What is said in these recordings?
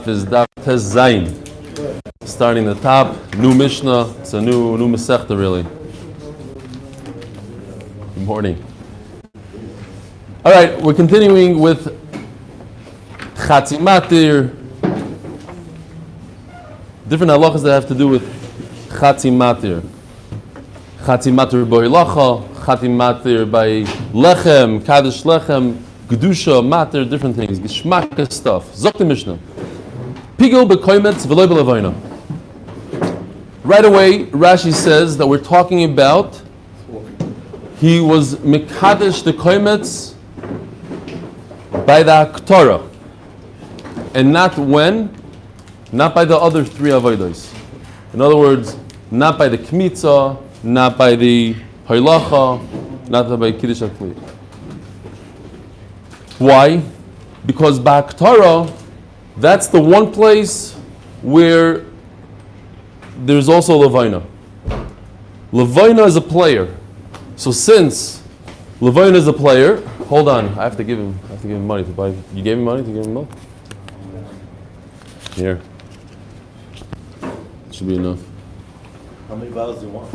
is Daf Tes Zayin. Starting the top, new Mishnah. It's a new Masechta really. Good morning. All right, we're continuing with Chatzi Matir. Different halachas that have to do with Chatzi Matir. Chatzi Matir by Lacha, Chatzi Matir by Lechem, Kaddish Lechem, Gedusha, Matir, different things, Geschmack stuff. Zok the Mishnah. Pigel bekoimetz v'loy b'levayna. Right away, Rashi says that we're talking about he was mekadesh the koimetz by the Haktorah, and not when, not by the other three avodos. In other words, not by the kmitza, not by the halacha, not by kiddush hakli. Why? Because by Haktorah, that's the one place where there's also Levina. Levina is a player. So since Levina is a player, hold on, I have to give him money to buy. You gave me money to give him milk? Here. Should be enough. How many bottles do you want?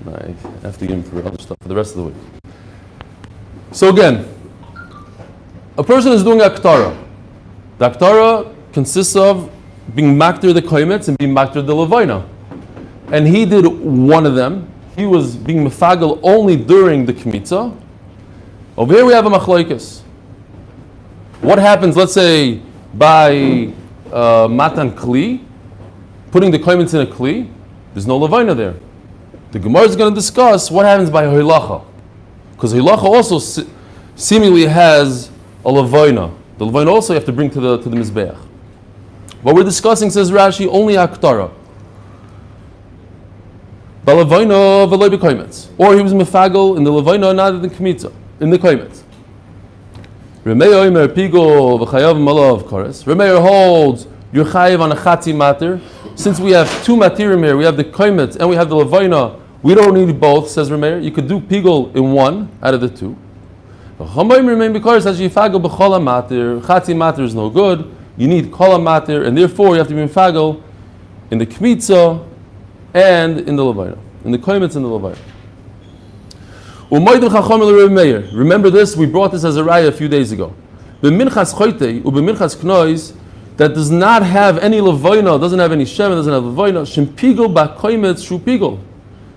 I have to give him for other stuff for the rest of the week. So again, a person is doing Haktorah. The Haktorah consists of being makter the koimetz and being makter the levina. And he did one of them. He was being mefagel only during the kmitza. Over here we have a machlokes. What happens, let's say, by matan kli, putting the koimetz in a kli, there's no levina there. The Gemara is going to discuss what happens by hilacha. Because hilacha also seemingly has a levina. The levina also you have to bring to the mizbeach. What we're discussing, says Rashi, only Haktorah. Balevina v'loy b'koimetz. Or he was mefagel in the levina, not in the kmitza, in the koimetz. Remeir oimer pigol v'chayav malav kares. Remeir holds you're chayav on a chatzi matir. Since we have two matirim here, we have the koimetz and we have the levina, we don't need both, says Remeir. You could do pigol in one out of the two. Chatzi matir is no good. You need kol matir, and therefore you have to be mefagel in the kmitza and in the levina, in the koimetz and the levina. Remember this? We brought this as a raya a few days ago. B'minchas choytei u'b'minchas knois that does not have any levina, doesn't have any shem, doesn't have levina. Shem pigel ba koimetz shu pigel.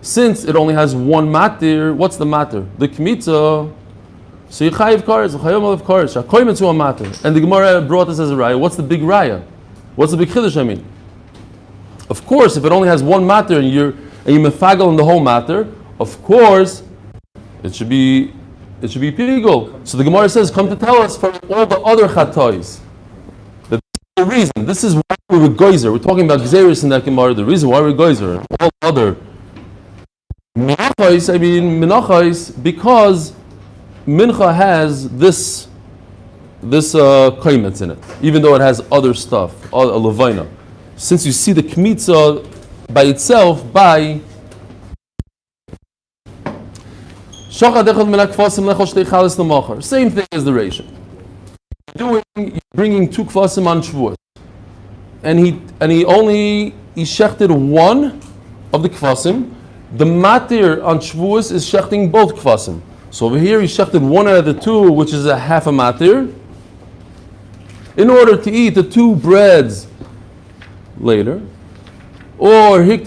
Since it only has one matir, what's the matir? The kmitza. So you chayiv kares, chayav of kares, koimetz hu matir. And the Gemara brought this as a raya. What's the big raya? What's the big chiddush? I mean, of course, if it only has one matir and you mefagel in the whole matir, of course, it should be pigul. So the Gemara says, come to tell us from all the other chatois that this is the reason. This is why we're geyser. We're talking about gzeiris in that Gemara. The reason why we're geyser and all other menachos, because Mincha has this koimetz in it, even though it has other stuff, a levina. Since you see the kmitza by itself, by same thing as the ratio. You're bringing two kvasim on Shavuos, and he shechted one of the kvasim. The matir on Shavuos is shechting both kvasim. So over here he shechted one out of the two, which is a half a matir, in order to eat the two breads later. Or he was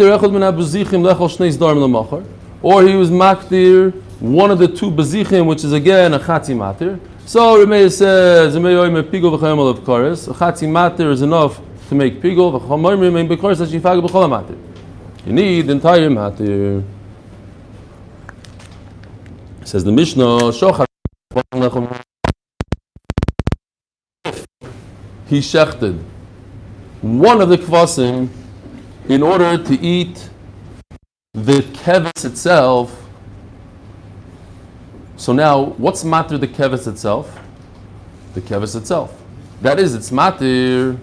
maktir one of the two bezichim, which is again a chatzi matir. So Remeir says, a chatzi matir is enough to make pigul. You need the entire matir. Says the Mishnah, he shechted one of the kvasim in order to eat the keves itself. So now, what's matir the keves itself? The keves itself. That is, it's matir.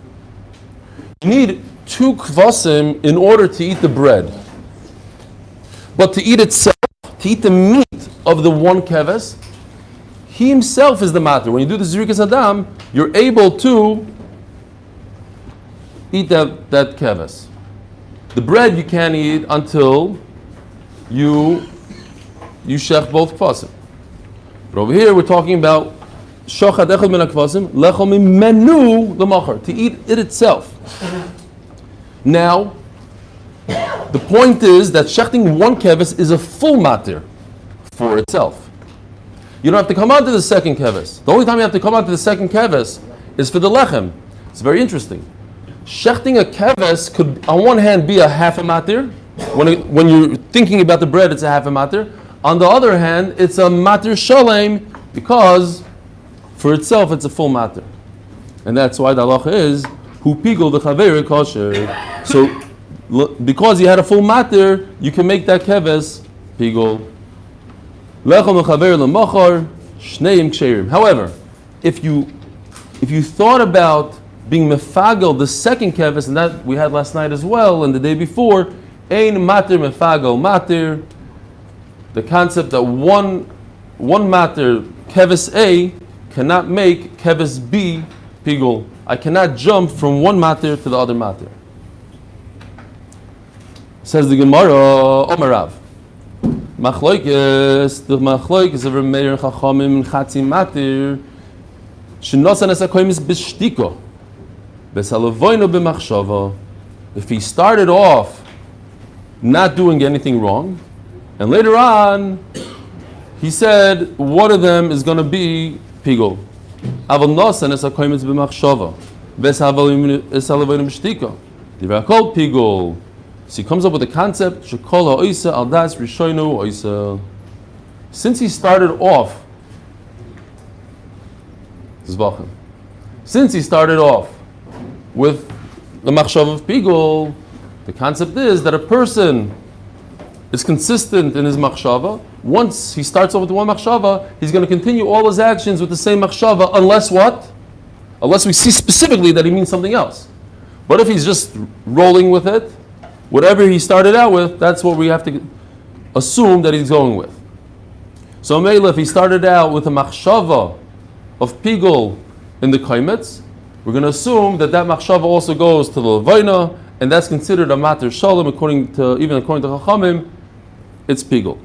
You need two kvasim in order to eat the bread. But to eat itself, to eat the meat of the one keves, he himself is the matter. When you do the Zrikas Adam, you're able to eat that keves. The bread you can't eat until you shech both kvasim. But over here we're talking about shochad echad min hakvasim lechol mimenu l'machar, to eat it itself. Now, the point is that shechting one keves is a full matir for itself. You don't have to come on to the second keves. The only time you have to come on to the second keves is for the lechem. It's very interesting. Shechting a keves could, on one hand, be a half a matir. When you're thinking about the bread, it's a half a matir. On the other hand, it's a matir shalem because for itself it's a full matir. And that's why the halacha is hu pigol the chaver kosher. So because you had a full matir, you can make that keves pigol. Lechem mechaver lemachar shneim ksherim. However, if you thought about being mefagel the second keves, and that we had last night as well, and the day before, ein matir mefagel matir. The concept that one matir keves A cannot make keves B pigul. I cannot jump from one matir to the other matir. Says the Gemara, Omarav. Machloikes, the machloikes of Meir Chachamim Chatzi matir. Shenosan es hakoymis b'shtiko. Besalavoino b'machshava. If he started off not doing anything wrong, and later on he said one of them is going to be pigul. Aval nosan es hakoymis b'machshava. Besalavoino b'shtiko. Divakol pigul. So he comes up with the concept shekol ha'oisa al das rishoinu oisa. Since he started off with the machshav of pigul, the concept is that a person is consistent in his machshava. Once he starts off with one machshava, he's going to continue all his actions with the same machshava, unless what? Unless we see specifically that he means something else. But if he's just rolling with it, whatever he started out with, that's what we have to assume that he's going with. So Meila, if he started out with a machshava of pigul in the kaimetz, we're going to assume that machshava also goes to the levayna, and that's considered a matir shalom according to Chachamim, it's pigul.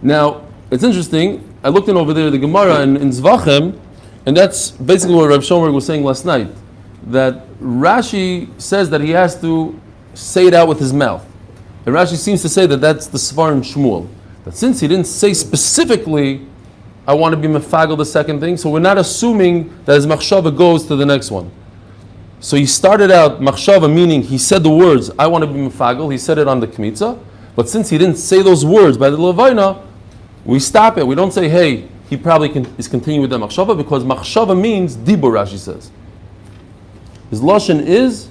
Now, it's interesting, I looked in over there the Gemara in Zvachem, and that's basically what Rav Shomer was saying last night, that Rashi says that he has to say it out with his mouth. And Rashi seems to say that that's the Svar in Shmuel. That since he didn't say specifically, I want to be mefagel the second thing, so we're not assuming that his machshava goes to the next one. So he started out machshava, meaning he said the words, I want to be mefagel, he said it on the kmitza, but since he didn't say those words by the levayna, we stop it. We don't say, hey, he probably is continuing with the machshava, because machshava means dibur, Rashi says. His lashon is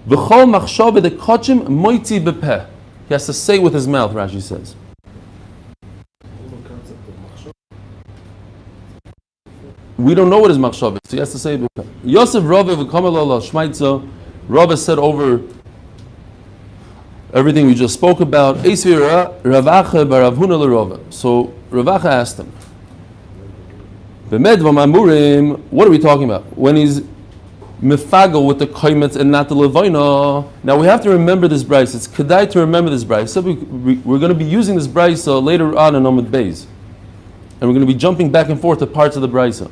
v'chol machshava dekachim moitzi bepeh. He has to say with his mouth, Rashi says. We don't know what his machshava is, so he has to say bepeh. Yosef Rava v'kamalala shmaitza. Rava said over everything we just spoke about. Eisvi Ravacha barav Huna l'Rava. So Ravacha asked him, "B'med v'mamurim, what are we talking about? When he's mefagel with the kaimetz and not the levayna." Now we have to remember this brayso. It's kedai to remember this brayso. So we're going to be using this brayso later on in Omid Beis, and we're going to be jumping back and forth to parts of the brayso.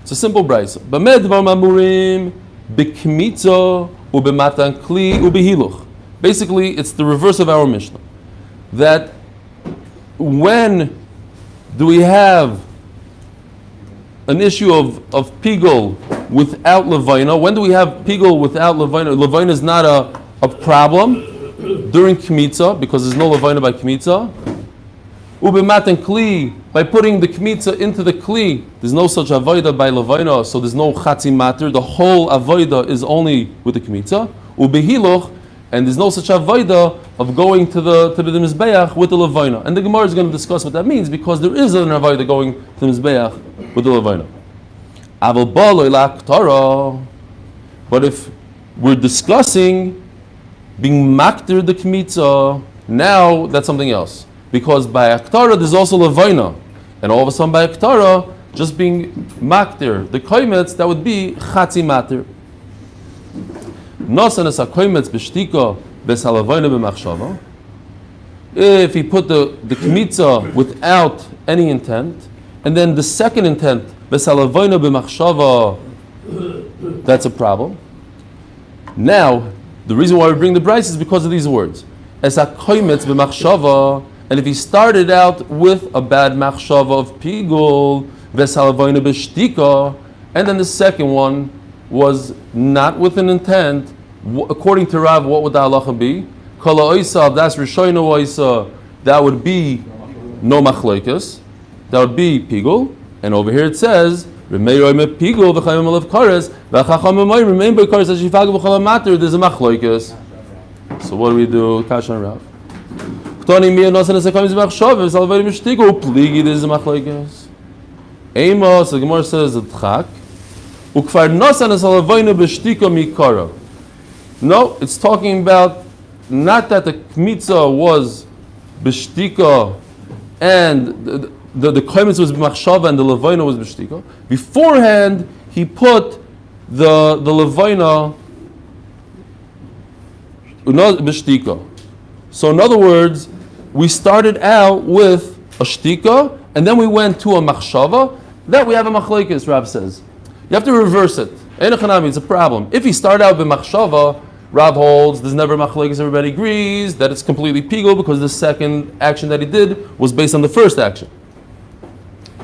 It's a simple brayso. B'med v'mamurim b'kmitza u'b'matan kli u'b'hiluch. Basically, it's the reverse of our Mishnah. That when do we have an issue of pigul without levayna? When do we have pigul without levayna? Levayna is not a problem during kmitza, because there's no levayna by kmitza. Ubematan kli, by putting the kmitza into the kli, there's no such avoida by levayna, so there's no chatzi matir. The whole avoida is only with the kmitza. Ubehiloch, and there's no such avoida of going to the mizbeach with the levayna. And the Gemara is going to discuss what that means, because there is an avoida going to the mizbeach with the levayna. But if we're discussing being maktir the kmitza, now that's something else. Because by aktara there's also levayna, and all of a sudden by aktara just being maktir, the koimetz, that would be chatzi matir. Nosan es ha-koimetz b'shtika b'salavoyna b'machshava. If he put the kmitza without any intent, and then the second intent, b'salavoyna b'machshava, that's a problem. Now, the reason why we bring the Bryce is because of these words. Es ha-koimetz b'machshava, and if he started out with a bad machshava of pigul, v'salavoyna b'shtika, and then the second one was not with an intent, according to Rav, what would the halacha be? Kol ha'oisa, that's rishoyna oisa, that would be no machlokes, that would be pigul, and over here it says, Remei me pigul v'chayim alav kares, v'chacham remain by kares, as shifag v'chol matter, there's a machlokes. So what do? Kash and Rav. Tony mi nosan es koim zmachshav, v'salavoyna b'shtika, upligi, there's a machlokes. Amos, the Gemara says, Tchak, ukfar nosan es salavoyna b'shtika mikara. No, it's talking about not that the kmitza was b'shtika and the koimetz was b'machshava and the levaina was b'shtika. Beforehand, he put the levaina b'shtika. So in other words, we started out with a shtika and then we went to a machshava. That we have a machlekes, Rav says. You have to reverse it. It's a problem. If he started out with machshava, Rav holds there's never machlekes. Everybody agrees that it's completely pigul because the second action that he did was based on the first action.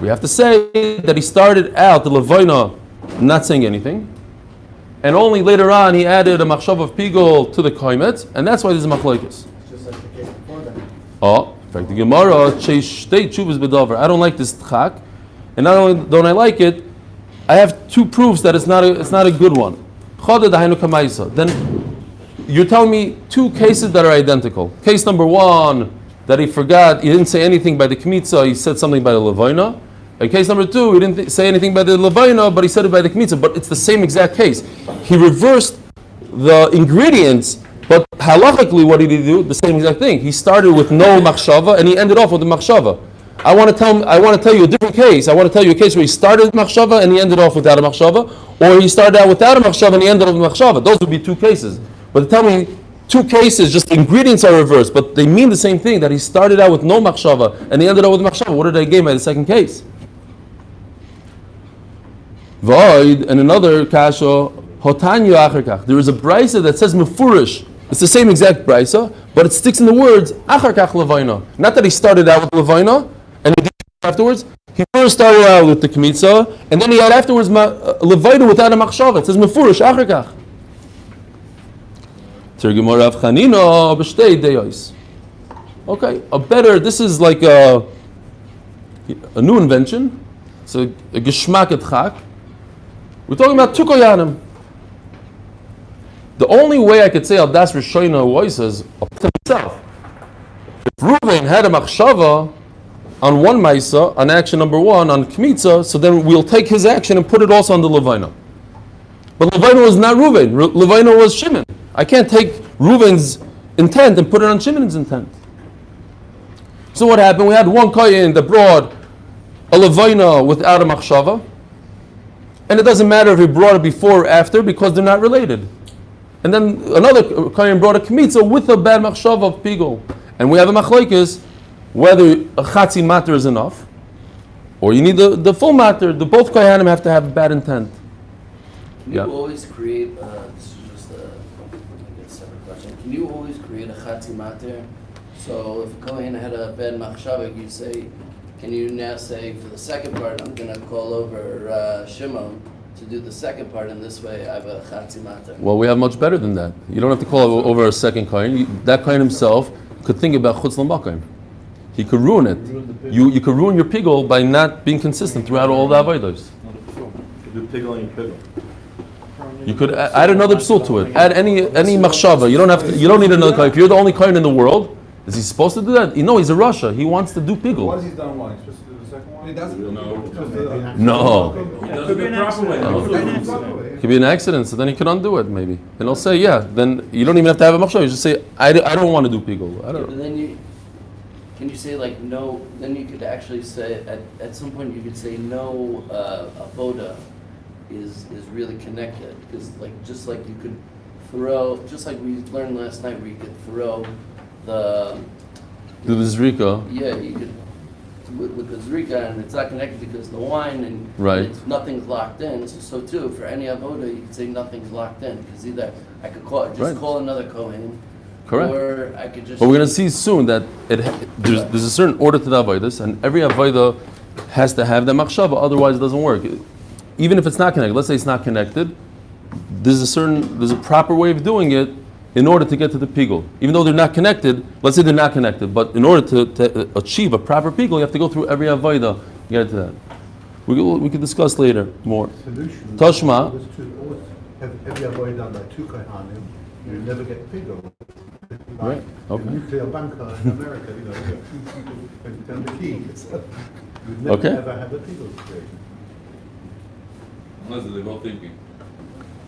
We have to say that he started out the levaina not saying anything, and only later on he added a machshava of pigul to the koimet, and that's why there's a machlekes. Just like the case before then. Oh, in fact, the Gemara cheish shtei tshuvas b'davar. I don't like this tchak, and not only don't I like it, I have two proofs that it's not a good one. Then you're telling me two cases that are identical. Case number one, that he forgot, he didn't say anything by the kmitza, he said something by the levaina. And case number two, he didn't say anything by the levaina, but he said it by the kmitza. But it's the same exact case. He reversed the ingredients, but halachically, what did he do? The same exact thing. He started with no machshava and he ended off with the machshava. I want to tell you a different case. I want to tell you a case where he started with machshava and he ended off without a machshava, or he started out without a machshava and he ended off with machshava. Those would be two cases. But tell me, two cases, just the ingredients are reversed, but they mean the same thing, that he started out with no machshava and he ended up with machshava. What did I gain by the second case? Void, and another kasha, hotanyo acharkach. There is a brisa that says mefurish. It's the same exact brisa, but it sticks in the words acharkach levaina. Not that he started out with levaina and he did afterwards. He first started out with the kmitza, and then he had afterwards levaina without a machshava. It says mefurish acharkach. Okay, a better, this is like a new invention. It's a geschmack et chak. We're talking about two koyanim. The only way I could say al das rishoyna was is himself. If Reuven had a machshava on one maisa, on action number one, on kmitza, so then we'll take his action and put it also on the levaina. But levaina was not Reuven. Levaina was Shimon. I can't take Reuven's intent and put it on Shimon's intent. So what happened? We had one kohen that brought a levaina without a machshava, and it doesn't matter if he brought it before or after because they're not related. And then another kohen brought a kmitza with a bad machshava of pigul, and we have a machlokes whether a chatzi matter is enough, or you need the full matter. The both kohanim have to have a bad intent. Can you always create, this is just a separate question, can you always create a chatzi mater? So if a kohen had a bad machshava, you'd say, can you now say, for the second part, I'm going to call over Shimon to do the second part, and this way I have a chatzi mater? Well, we have much better than that. You don't have to call over a second kohen. That kohen himself could think about chutz l'makom. He could ruin it. You could ruin your pigul by not being consistent throughout all the avodos. You do pigul and you pigul. You could add another psul to it. Add any machshava. You don't have to. You don't need another kohen. If you're the only kohen in the world, is he supposed to do that? You know, he's a Russia. He wants to do pigul. Once he's done one, he's supposed to do the second one? He doesn't. No. It could be the proper way. It could be an accident, so then he could undo it maybe. And he'll say, yeah. Then you don't even have to have a machshava. You just say, I don't want to do pigul. I don't know. But then can you say like no? Then you could actually say at some point you could say no. Avoda is really connected because like just like you could throw, just like we learned last night, where you could throw the Do the zrika. Yeah, you could with the zrika, and it's not connected because the wine and Right. nothing's locked in. So too, for any avoda, you could say nothing's locked in because either I could call another kohen, Correct. or I could just. But we're going to see soon that there's a certain order to the avodas, and every avodah has to have the machshava, otherwise it doesn't work. Even if it's not connected, let's say it's not connected, there's a proper way of doing it in order to get to the pigul. Even though they're not connected, let's say they're not connected, but in order to achieve a proper pigul, you have to go through every avodah to get to that. We can discuss later more. Solution Tashma. was to always have every avoid done by two kohanim. You never get pigul. Right. Okay. The nuclear bunker in America, you got two people and turn the key. You'd never Okay. ever have a pigul situation. Unless they're both thinking.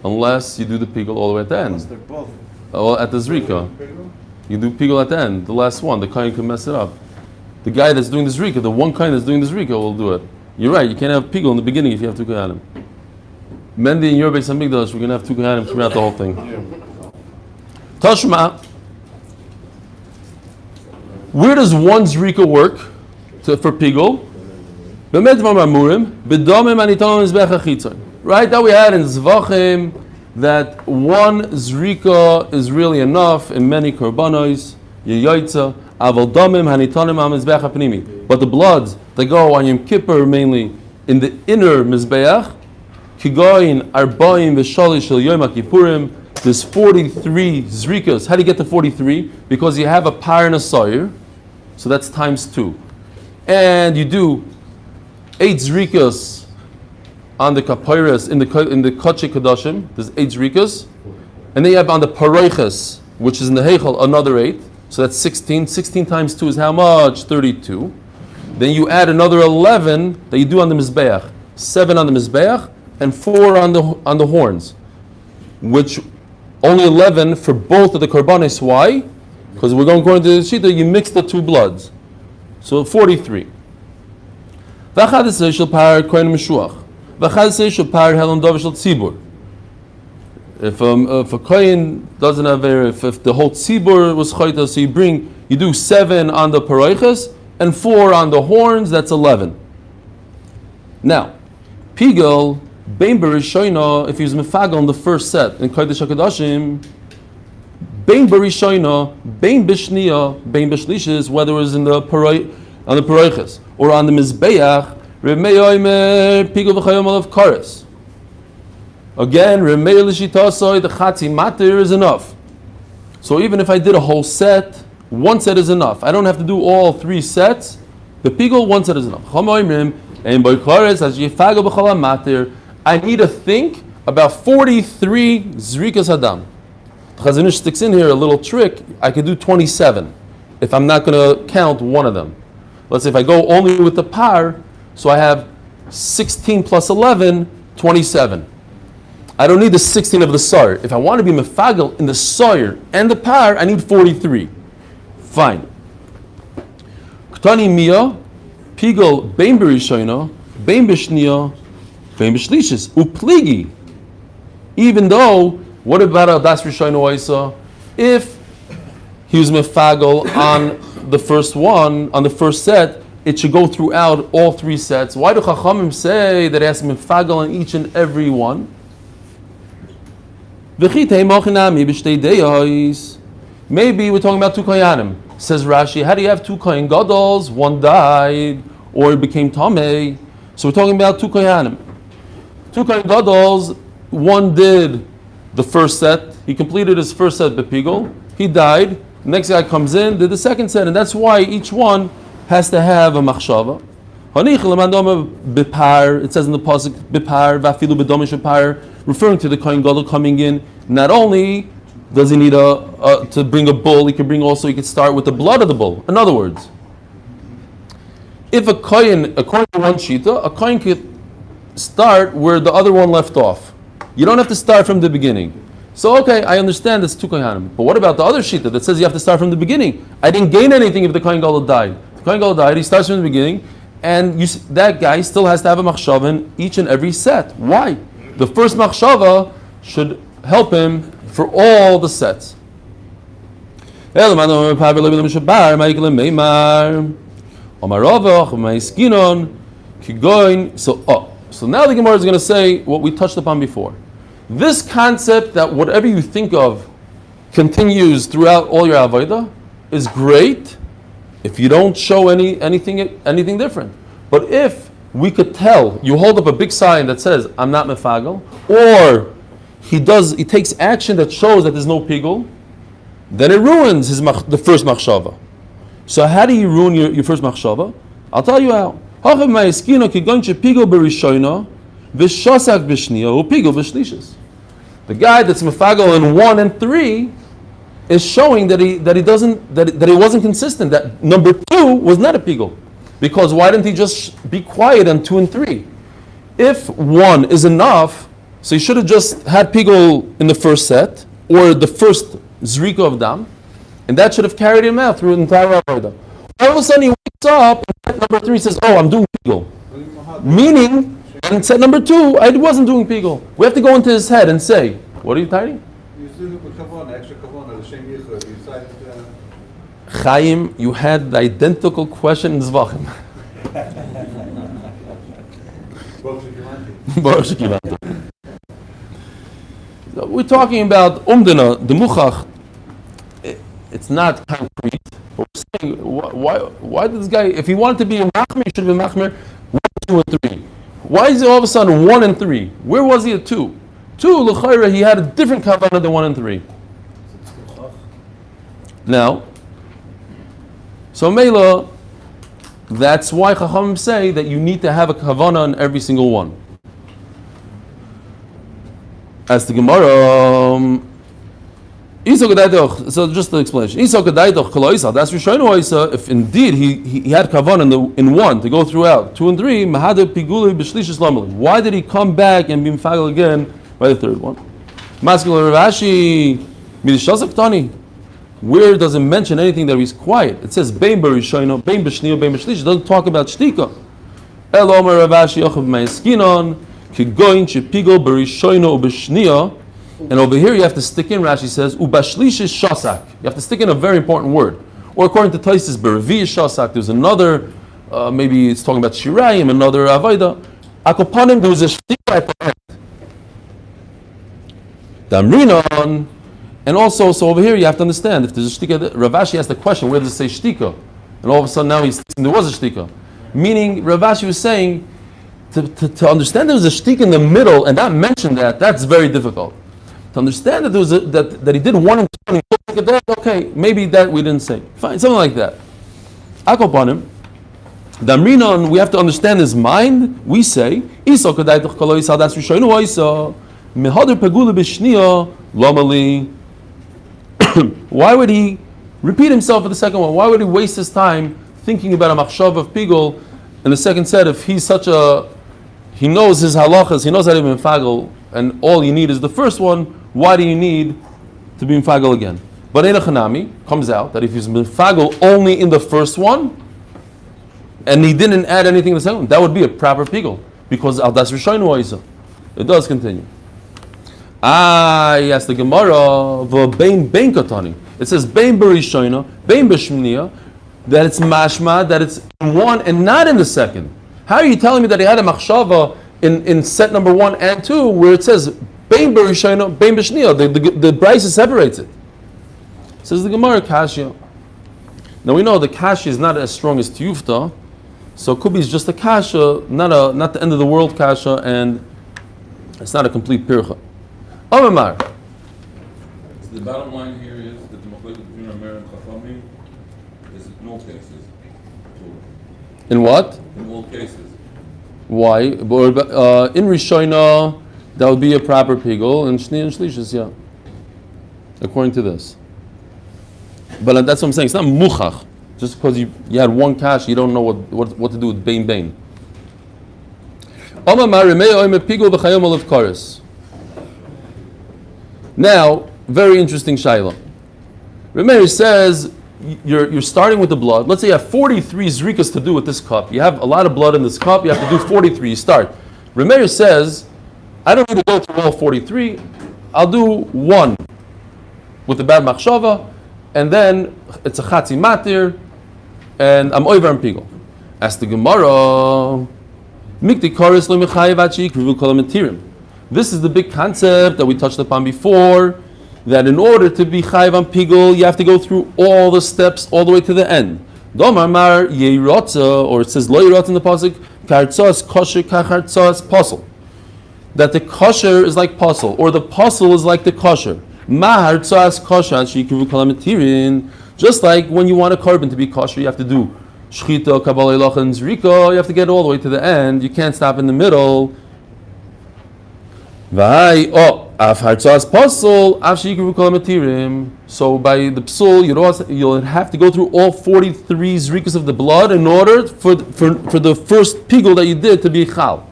Unless you do the pigul all the way at the end. They're both. Well, at the zrika. Pigul? You do pigul at the end, the last one. The kohen can mess it up. The guy that's doing the zrika, the one kohen that's doing the zrika will do it. You're right, you can't have pigul in the beginning if you have two kohanim. Mendy in your Beis Hamikdash, we're going to have two kohanim throughout the whole thing. Tashma. Where does one zrika work for pigul? Right, that we had in Zvachim, that one zrika is really enough in many korbanos, yeyoitza, aval damim hanitanim al mizbeach hapnimi. But the bloods that go on Yom Kippur mainly in the inner mizbeach, kigoyin arba'im v'shalish shel Yom Kippurim. There's 43 zrikas. How do you get to 43? Because you have a par and a sayir, so that's times 2, and you do 8 zrikas on the kapiras in the kachei kadashim. There's 8 zrikas, and then you have on the paroiches, which is in the heichal, another 8. So that's 16. 16 times 2 is how much? 32. Then you add another 11 that you do on the mizbeach. 7 on the mizbeach and 4 on the horns, which only 11 for both of the korbanos. Why? Because we're going according to the shita. You mix the two bloods, so 43. If a kohen doesn't have if the whole tzibur was chayta, so you do 7 on the paroiches and 4 on the horns. That's 11. Now, pigel bein berishoina, if he was mefagel in the first set in kodesh hakadashim, bein berishoina, bein bishniya, bein bishlishis, whether it was in the on the paroiches or on the mizbeach. Remei oimer pigel v'chayom alav kares. Again, remei l'shitasoi, the chatzi matir is enough. So even if I did a whole set, one set is enough. I don't have to do all 3 sets. The pigel, one set is enough. I need to think about 43 zrikas hadam. The Chazon Ish sticks in here a little trick. I could do 27 if I'm not going to count one of them. Let's say if I go only with the par, so I have 16 plus 11, 27. I don't need the 16 of the sar. If I want to be mefagel in the sar and the par, I need 43. Fine. Ktani mia, pigel bein berishoina, bein bishniya, bein bishlishis, upligi. Even though, what about al das rishoina oisa? If he was mefagel on the first one, on the first set, it should go throughout all 3 sets. Why do Chachamim say that it has mefagel on each and every one? Maybe we're talking about 2 kohanim. Says Rashi, how do you have 2 kohen gadol? One died or it became tamei. So we're talking about 2 kohanim. 2 kohen gadol, one did the first set. He completed his first set bepigol. He died. The next guy comes in, did the second set, and that's why each one has to have a machshava. It says in the pasuk bipar vafilu bedomish bipar, referring to the kohen gadol coming in. Not only does he need to bring a bull, he could start with the blood of the bull. In other words, if a kohen, according to one shita, a kohen could start where the other one left off. You don't have to start from the beginning. So okay, I understand it's 2 kohanim. But what about the other shita that says you have to start from the beginning? I didn't gain anything if the kohen gadol died. Kohen Gadol died. He starts from the beginning, and that guy still has to have a machshava in each and every set. Why? The first machshava should help him for all the sets. So now the Gemara is going to say what we touched upon before. This concept that whatever you think of continues throughout all your avodah is great if you don't show anything different. But if we could tell, you hold up a big sign that says I'm not mefagel, or he takes action that shows that there's no pigul, then it ruins the first machshava. So how do you ruin your first machshava? I'll tell you how. The guy that's mefagel in 1 and 3 is showing that he wasn't consistent. That number 2 was not a pigul, because why didn't he just be quiet on 2 and 3? If 1 is enough, so he should have just had pigul in the first set or the first zrika of dam, and that should have carried him out through the entire avodah. All of a sudden he wakes up and set number 3 says, "Oh, I'm doing pigul," meaning in set number 2 I wasn't doing pigul. We have to go into his head and say, "What are you tidying?" Chaim, you had the identical question in Zvachim. Baruch Shekivanta. We're talking about umdana, the muchach. It's not concrete. But we're saying, why did this guy, if he wanted to be a machmir, he should have been machmir 1, 2, and 3. Why is he all of a sudden 1 and 3? Where was he at 2? 2, l'chayra, he had a different kavanah than 1 and 3. Now, so Mela, that's why Chachamim say that you need to have a kavanah in every single one. As the Gemara, so just the explanation. If indeed he had kavanah in 1 to go throughout 2 and 3, why did he come back and be mefagel again by the third one? Where does it mention anything that he's quiet? It says bein b'rishono, bein b'shniyah, bein b'shlish. It doesn't talk about shtika. El omer Ravashi yochav ma'eskinon kigoyin shepigo b'rishono u'b'shniyah. And over here you have to stick in. Rashi says u'bashlish is shasak. You have to stick in a very important word. Or according to Taisus, b'revi is shasak. There's another. Maybe it's talking about shirayim, another avodah. Akopanim, there was a shtika at the end. Damrinon. And also, so over here you have to understand, if there's a shtika, Ravashi asked the question, where does it say shtika? And all of a sudden now he's thinking there was a shtika. Meaning, Ravashi was saying, to understand there was a shtika in the middle and not mention that, that's very difficult. To understand that there was that he did 1 and 2 and he looked at that, okay, maybe that we didn't say. Fine, something like that. Akopanim, Damrinon, we have to understand his mind. We say, Iso kadai toch kalo yisal das rishoinu oisa, mehader pegula b'shniya, lomali. Why would he repeat himself for the second one? Why would he waste his time thinking about a machshav of pigul in the second set if he knows his halachas, he knows how to be mefagel, and all you need is the first one? Why do you need to be mefagel again? But Eina Chanami comes out that if he's mefagel only in the first one and he didn't add anything in the second one, that would be a proper pigul because al das rishoinu oisa. It does continue. Yes, the Gemara, bein katani. It says bein b'rishoina, bein b'shminiya, that it's mashma, that it's in 1 and not in the second. How are you telling me that he had a machshava in set number 1 and 2, where it says bein b'rishoina, bein b'shminiya? The Brisa separates it. Says the Gemara Kashya. Now we know the Kashya is not as strong as Tiyufta, so Kubi is just a Kasha, not the end of the world Kasha, and it's not a complete pircha. Amar. The bottom line here is that the machlokes between Rameir and Chachamim is in all cases. In what? In all cases. Why? In Rishoina, that would be a proper pigul, and Shni and Shlishis, yeah. According to this. But that's what I'm saying. It's not muchach. Just because you had one kash, you don't know what to do with bein bein. Now, very interesting shaila. Rameir says you're starting with the blood. Let's say you have 43 zrikas to do with this cup. You have a lot of blood in this cup. You have to do 43. You start. Remeir says, I don't need to go through all 43. I'll do one with the bad machshava, and then it's a chatzi matir, and I'm over and pigol. Ask the Gemara. This is the big concept that we touched upon before, that in order to be chayiv on pigol, you have to go through all the steps all the way to the end. Domar mar yeirotza, or it says lo yeirotza in the pasuk, kartzos kosher kachartzos posel. That the kosher is like posel, or the posel is like the kosher. Mahartzos kosher shikru kalamatirin. Just like when you want a carbon to be kosher, you have to do shchita, kabbalah, elocha, and zrika. You have to get all the way to the end. You can't stop in the middle. So by the psul, you'll have to go through all 43 zrikas of the blood in order for the first pigul that you did to be chal.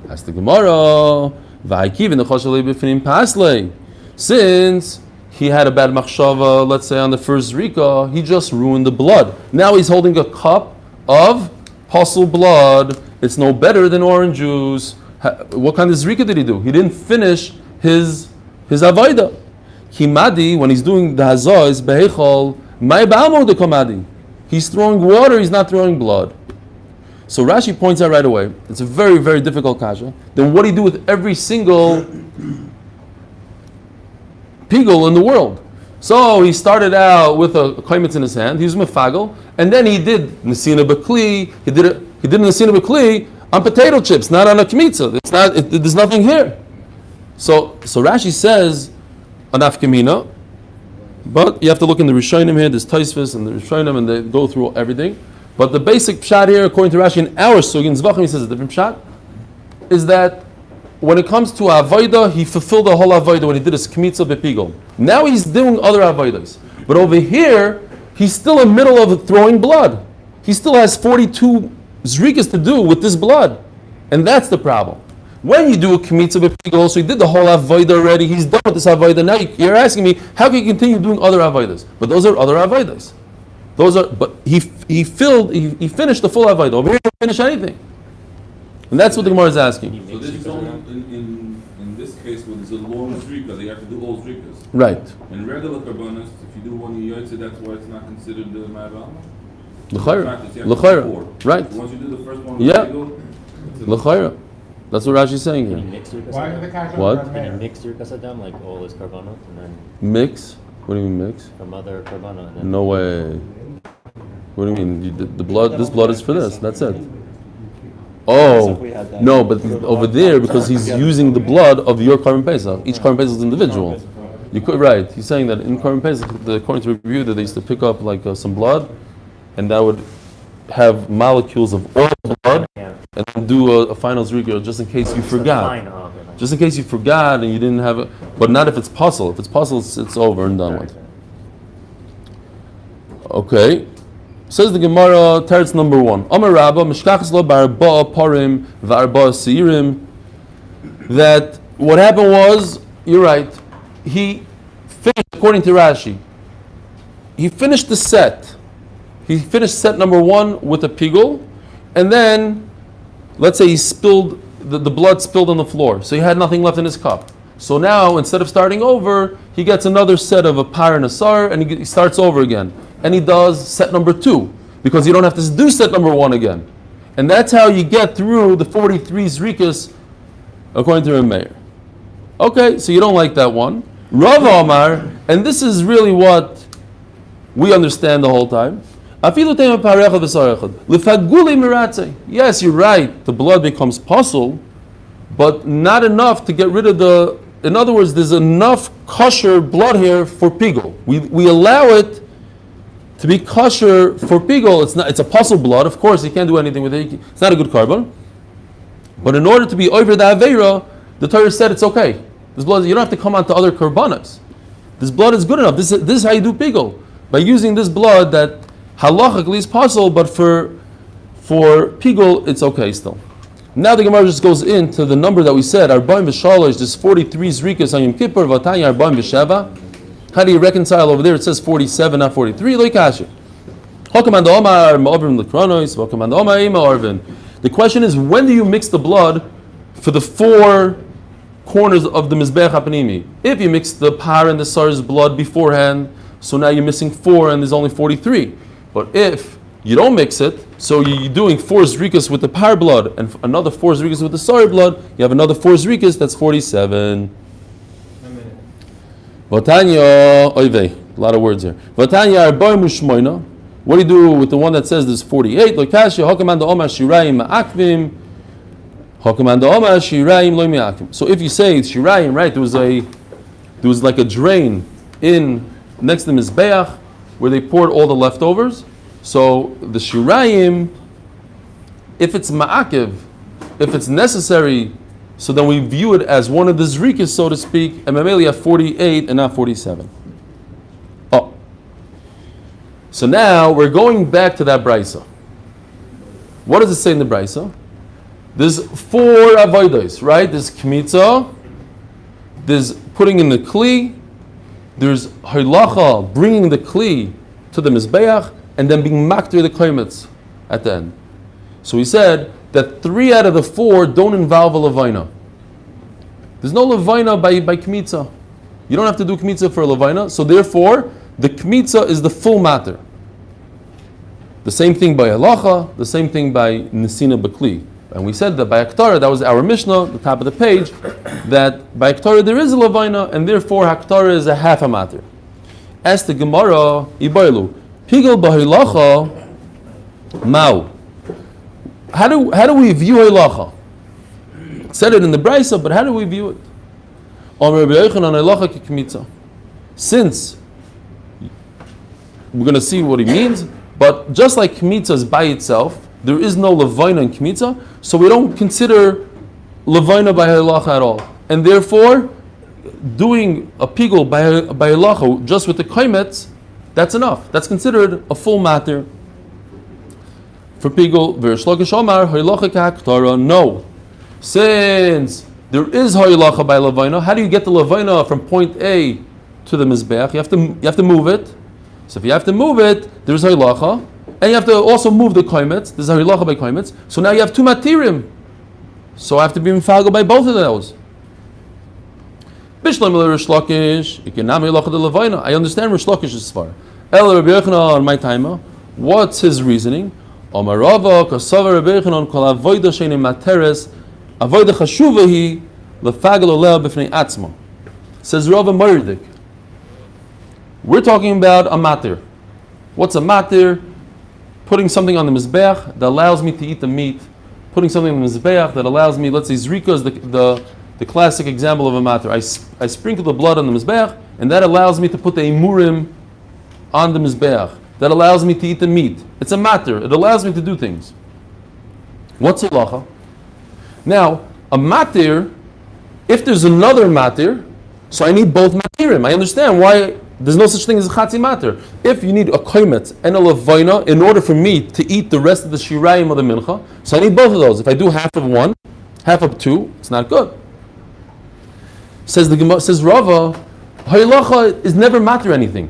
That's the Gemara. Since he had a bad machshava, let's say on the first zrika, he just ruined the blood. Now he's holding a cup of pasul blood. It's no better than orange juice. What kind of zrika did he do? He didn't finish his avodah. Kimadi, when he's doing the hazah, is behechol my ba'amo de komadi. He's throwing water. He's not throwing blood. So Rashi points out right away. It's a very, very difficult kasha. Then what do you do with every single pigul in the world? So he started out with a kaimitz in his hand. He was mefagel, and then he did nesina b'kli. He did nesina b'kli on potato chips, not on a kmitza. There's nothing here. So Rashi says an afkamina, but you have to look in the Rishonim here. There's Taisvis and the Rishonim, and they go through everything. But the basic pshat here, according to Rashi, in our sugin Zvachim, he says a different pshat, is that when it comes to avodah, he fulfilled the whole avodah when he did his kmitza bepigol. Now he's doing other avodas, but over here he's still in the middle of throwing blood. He still has 42 zrikas to do with this blood, and that's the problem. When you do a kmitza bepigol, so he did the whole avodah already. He's done with this avodah. Now you're asking me, how can you continue doing other avodas? But those are other avodas. But he finished the full avodah. Over here, he didn't finish anything, and that's what the Gemara is asking. So this is only in this case where there's a long zrika, they have to do all zrikas. Right. In regular karbonos, if you do one yotze, that's why it's not considered the ma'aval. L'chayra. Right. Once you do the first one, Yeah. L'chayra. That's what Rashi is saying Can you here. mix your Why are the kasadam? kasha What? Can you mix your kasadam, like all this carbonate, and then Mix? What do you mean mix? from other carbonate? And then No way. What do you mean? The blood. This blood is for this. That's it. Oh no, but over there because he's using the blood of your Korban Pesach. Each Korban Pesach is individual. You could right. He's saying that in Korban Pesach, according to review, that they used to pick up like some blood, and that would have molecules of all the blood, and then do a final zrika just in case you forgot. Just in case you forgot and you didn't have it, but not if it's puzzle. If it's puzzle, it's over and done with. Okay. Says the Gemara, teretz number 1. Amar Rabba, mishkachas lo barba parim v'arba seirim. That what happened was, you're right, he finished, according to Rashi, he finished the set. He finished set number 1 with a pigul, and then, let's say he spilled, the blood spilled on the floor, so he had nothing left in his cup. So now, instead of starting over, he gets another set of a par and a sar, and he starts over again. And he does set number 2, because you don't have to do set number 1 again. And that's how you get through the 43 zrikas, according to Rameir. Okay, so you don't like that one. Rav Amar, and this is really what we understand the whole time. Yes, you're right, the blood becomes puzzle, but not enough to get rid of the... In other words, there's enough kosher blood here for pigul. We allow it to be kosher for pigul. It's a puzzle blood, of course, you can't do anything with it. It's not a good carbon. But in order to be over the Aveira, the Torah said it's okay. This blood, you don't have to come on to other karbanas. This blood is good enough. This is how you do pigul. By using this blood that halachically is possible, but for pigul, it's okay still. Now the Gemara just goes into the number that we said, Arba'im v'shalosh, there's 43 zrikas on Yom Kippur, Vatanya Arba'im v'sheva, How do you reconcile over there? It says 47, not 43. The question is, when do you mix the blood for the four corners of the Mizbeach HaPanimi? If you mix the par and the sar's blood beforehand, so now you're missing 4 and there's only 43. But if you don't mix it, so you're doing 4 zrikas with the par blood and another 4 zrikas with the sar blood, you have another 4 zrikas, that's 47. Vatanya, oive, a lot of words here. Vatanya arba mushmoina. What do you do with the one that says there's 48? Lokashia hokamanda omar shirayim ma'akvim. Hokamanda omar shirayim lo ma'akvim. So if you say it's shirayim, right? There was like a drain in next to the Mizbeach where they poured all the leftovers. So the shirayim, if it's ma'akiv, if it's necessary, so then we view it as one of the zrikas, so to speak, and maybe have 48 and not 47. Oh. So now we're going back to that brisa. What does it say in the brisa? There's 4 avodos, right? There's kmitza, there's putting in the kli, there's halacha, bringing the kli to the mizbeach, and then being maktir the koimetz at the end. So he said that 3 out of the 4 don't involve a levina. There's no levina by kmitza. You don't have to do kmitza for a levina, so therefore the kmitza is the full matter. The same thing by halacha, the same thing by nisina bakli. And we said that by Aktara, that was our Mishnah, the top of the page, that by Aktara there is a levina, and therefore Aktara is a half a matter. As the Gemara, Ibaylu, Pigel b'halacha, Mao. How do we view halacha? Said it in the brisa, but how do we view it? Since we're going to see what he means, but just like kmitza is by itself, there is no levina in kmitza, so we don't consider levina by halacha at all, and therefore doing a pigul by halacha just with the kaimetz, that's enough. That's considered a full matter. For pigul, v'rishlakish omar halacha k'haktara. No, since there is halacha by levina, how do you get the levina from point A to the mizbeach? You have to move it. So if you have to move it, there's halacha, and you have to also move the kaimetz. There's halacha by kaimetz. So now you have 2 matirim. So I have to be mifagel by both of those. I understand Rish Lakish's svar. El Rabbi Yochanan on my timer. What's his reasoning? Omarava kasava Rabbi Yochanan kol avoda sheini materes avoda chashuva hi lefagel oleh b'fnei atzma. Says Rava Moridik. We're talking about a matir. What's a matir? Putting something on the mizbeach that allows me to eat the meat. Putting something on the mizbeach that allows me, let's say zrika is the classic example of a matter. I sprinkle the blood on the mizbeach, and that allows me to put the imurim on the mizbeach. That allows me to eat the meat. It's a matter. It allows me to do things. What's halacha? Now, a matir, if there's another matir, so I need both matirim. I understand why there's no such thing as a chatzi matir. If you need a koimetz and a levina in order for me to eat the rest of the shirayim of the mincha, so I need both of those. If I do half of one, half of 2, it's not good. Says Rava, halacha is never matter anything.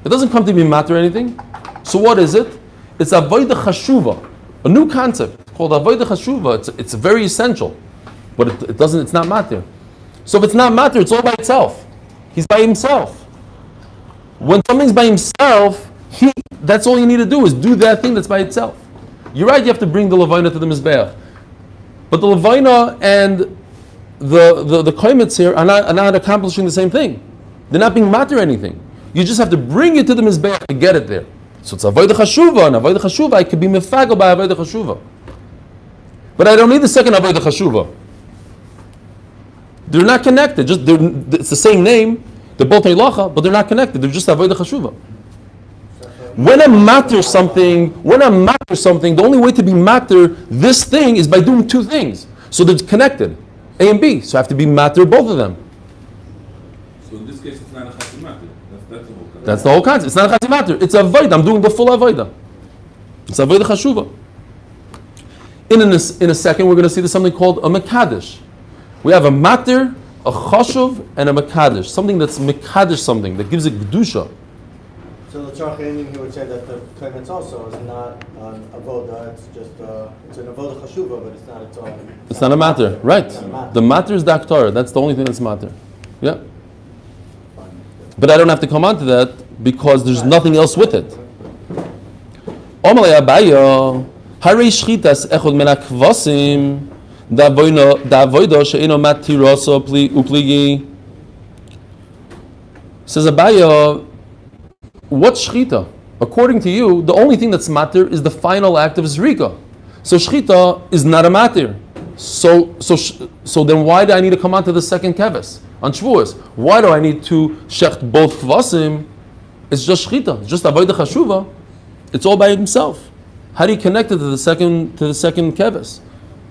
It doesn't come to be matter anything. So what is it? It's avodah chashuva, a new concept called avodah chashuva. It's very essential, but it doesn't. It's not matter. So if it's not matter, it's all by itself. He's by himself. When something's by himself, that's all you need to do is do that thing that's by itself. You're right. You have to bring the levina to the mizbeach, but the levina and the koimetz here are not accomplishing the same thing. They're not being matter anything. You just have to bring it to the mizbeach to get it there. So it's avodah chashuva, and avodah chashuva I could be mefagel by avodah chashuva, but I don't need the second avodah chashuva. They're not connected. It's the same name. They're both halacha, but they're not connected. They're just avodah chashuva. When I'm matter something, the only way to be matter this thing is by doing 2 things. So they're connected, A and B. So I have to be matter both of them. So in this case, it's not a chatzi matter. That's the whole concept. It's not a chatzi matter. It's avodah. I'm doing the full avodah. It's avodah chashuva. In a second, we're going to see there's something called a mekadesh. We have a matter a chashuv and a mekadesh, something that's mekadesh, something that gives it kedusha. So the Tzarech Ending, he would say that the Kaimetz also is not an avoda, it's just it's an avoda chashuva, but it's not its own. It's not a matter, right? It's not a matter. The matter is the aktarah. That's the only thing that's matter. Yeah. But I don't have to come on to that because there's nothing else with it. Omalei Abaye, Harei shchitas echod min hakvasim, da avoida she'eno matiroso upligi. Says Abaye, what's shchita? According to you, the only thing that's matir is the final act of zrika. So shchita is not a matir. So then why do I need to come on to the second keves on Shavuos? Why do I need to shecht both kvasim? It's just shchita. It's just avodah chashuva. It's all by himself. How do you connect it to the second keves?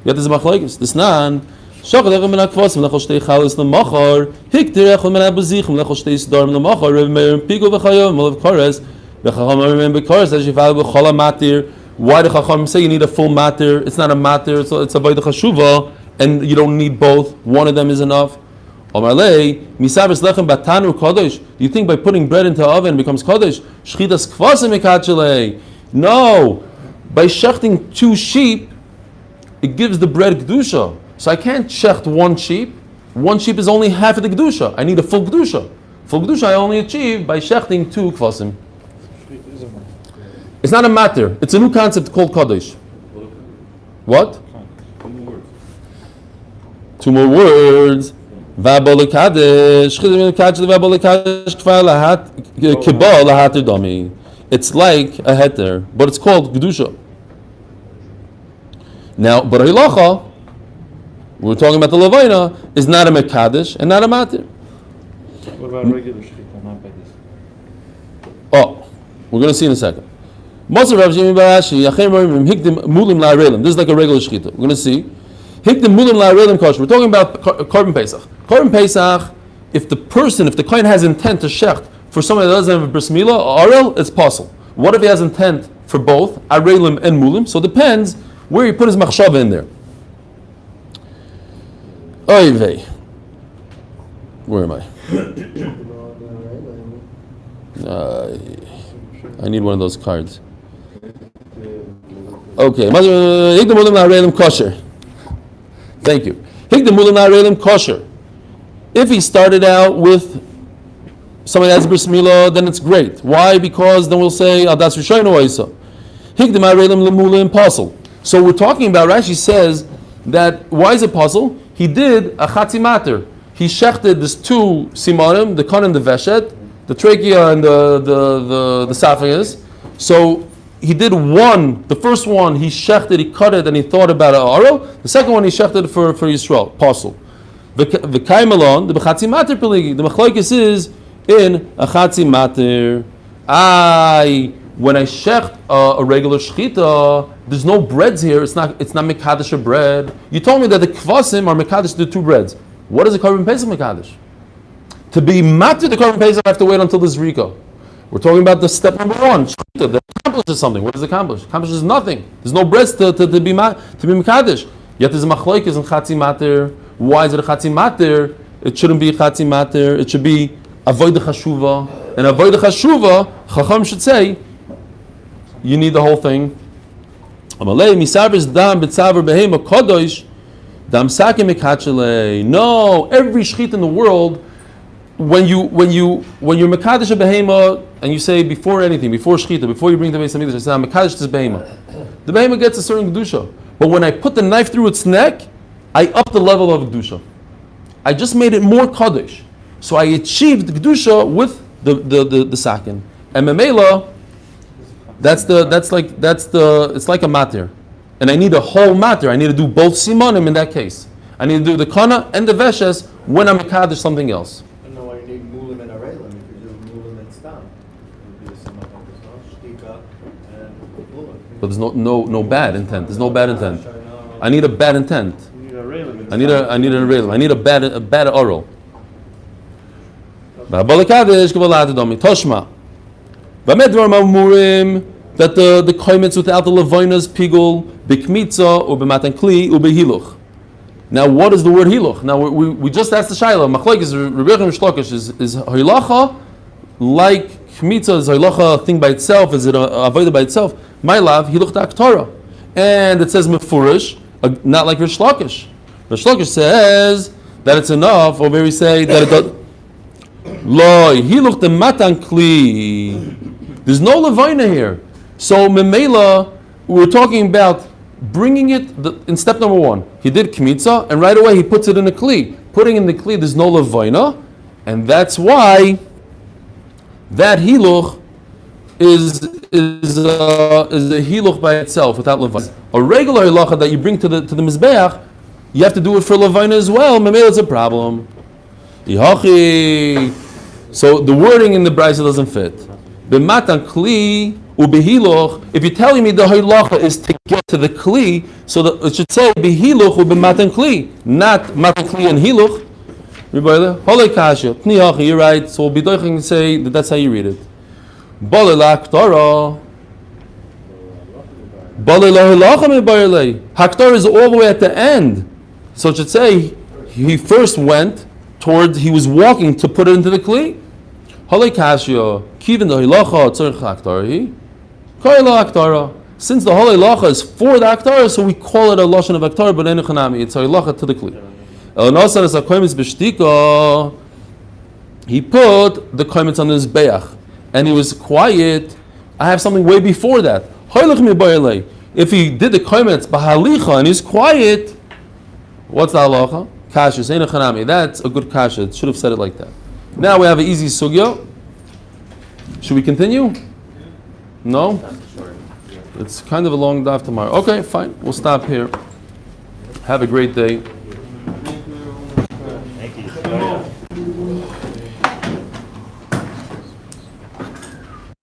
Yet there's a machlokes. This nan shachad echad min hakvasim lechol shtei chalos lemachar hiktir echad min habuzichim lechol shtei sidorim lemachar Reb Meir pigul v'chayom olav kores v'chacham amrim b'kores as yifalu b'chol matir. Why do Chacham say you need a full matir? It's not a matir, it's a avodah chashuva, and you don't need both. One of them is enough. Omar lei, misabes lechem batanu kodesh. Do you think by putting bread into the oven it becomes kodesh? Shchitas kvasim mikachelei. No, by shechting 2 sheep, it gives the bread kedusha. So I can't shecht 1 sheep. 1 sheep is only half of the kedusha. I need a full kedusha. Full kedusha I only achieve by shechting 2 kvasim. It's not a matter. It's a new concept called Kaddish. What? 2 more words. V'abol kadesh. It's like a heter, but it's called Kedusha. Now, but Hilacha, we're talking about the Levina, is not a Mekadesh and not a matter. What about regular shechita, not by this? Oh, we're going to see in a second. This is like a regular shechita. We're going to see. We're talking about Korban Pesach. Korban Pesach, if the kohen has intent to shecht for someone that doesn't have a bris milah, arel, it's possible. What if he has intent for both, arelim and mulim? So it depends where he put his machshava in there. Oy vey. Where am I? I need one of those cards. Okay. Kosher. Thank you. Kosher. If he started out with somebody that's bris milah, then it's great. Why? Because then we'll say that's Rishayna Oisa. Higdim arelim lemula impossible. So we're talking about. Rashi says that why is it puzzle? He did a chatzimater. He shechted this 2 simanim, the kan and the veshet, the trachea and the esophagus. So he did one. The first one he shechted, he cut it, and he thought about it. Oral. The second one he shechted for Yisrael, puzzle. The kaimelon, the chatzimater peligi. The machlokes is in a chatzimater. When I shecht a regular shechita, there's no breads here. It's not mekadesh of bread. You told me that the kvasim are mekadesh the 2 breads. What is a korban pesach mekadesh? To be matter the korban pesach, I have to wait until there's rika. We're talking about the step number 1, shechita, that accomplishes something. What does it accomplish? It accomplishes nothing. There's no breads to be mekadesh. Yet there's a machlokes in chatzimater. Why is it a chatzimater? It shouldn't be a chatzimater. It should be avodah chashuva. And avodah chashuva, Chacham should say, you need the whole thing. No, every shechit in the world, when you're mekadesh a behema and you say before anything, before shechita, before you bring the Beis Hamikdash, I say I'm mekadesh this behema. The behema gets a certain kedusha, but when I put the knife through its neck, I up the level of kedusha. I just made it more kaddish, so I achieved the kedusha with the sakin. And memela, it's like a matir, and I need a whole matir. I need to do both simanim in that case. I need to do the kana and the veshes when I'm mekadesh something else. I don't know why you need mulim and arelim if you do mulim and stam. It would be a similar thing. There's no shtika and mulim. But there's no bad intent. There's no bad intent. I need a bad intent. You need a railim. I need an arelim. I need a bad oral. Toshma. That the koimets without the levinas pigul bikmitza or b'matan kli or behiluch. Now, what is the word hiluch? Now, we just asked the shayla. Machlokes Rabbi Yochanan Shlokish is hilacha like kmitza? Is hilacha a thing by itself? Is it avodah by itself? My love, hiluch ta'aktara. And it says mefurish, not like Rish Lakish. Rish Lakish says that it's enough, or maybe say that it does. Loi, hiluch de matan kli. There's no levina here. So memela, we're talking about bringing it in step number one. He did kmitza, and right away he puts it in a kli. Putting in the kli, there's no levina, and that's why that hiluch is a hiluch by itself without levina. A regular hilacha that you bring to the mizbeach, you have to do it for levina as well. Memela is a problem. Ihachi. So the wording in the brayso doesn't fit. B'matan kli u'behiluch. If you're telling me the hilacha is to get to the kli, so that it should say behiluch u'b'matan kli, not matan kli and hiluch. You're right. So we'll be doing to say that that's how you read it. Haktar is all the way at the end. So it should say he first went towards, he was walking to put it into the kli. Since the Holei Lacha is for the Aktara, so we call it a Lashon of Aktara, but it's a Lacha to the kli. He put the comments on his beach, and he was quiet. I have something way before that. If he did the comments bahalicha and he's quiet, what's the halacha? Kasha, that's a good kasha. It should have said it like that. Now we have an easy sugya. Should we continue? No? It's kind of a long daf tomorrow. Okay, fine. We'll stop here. Have a great day.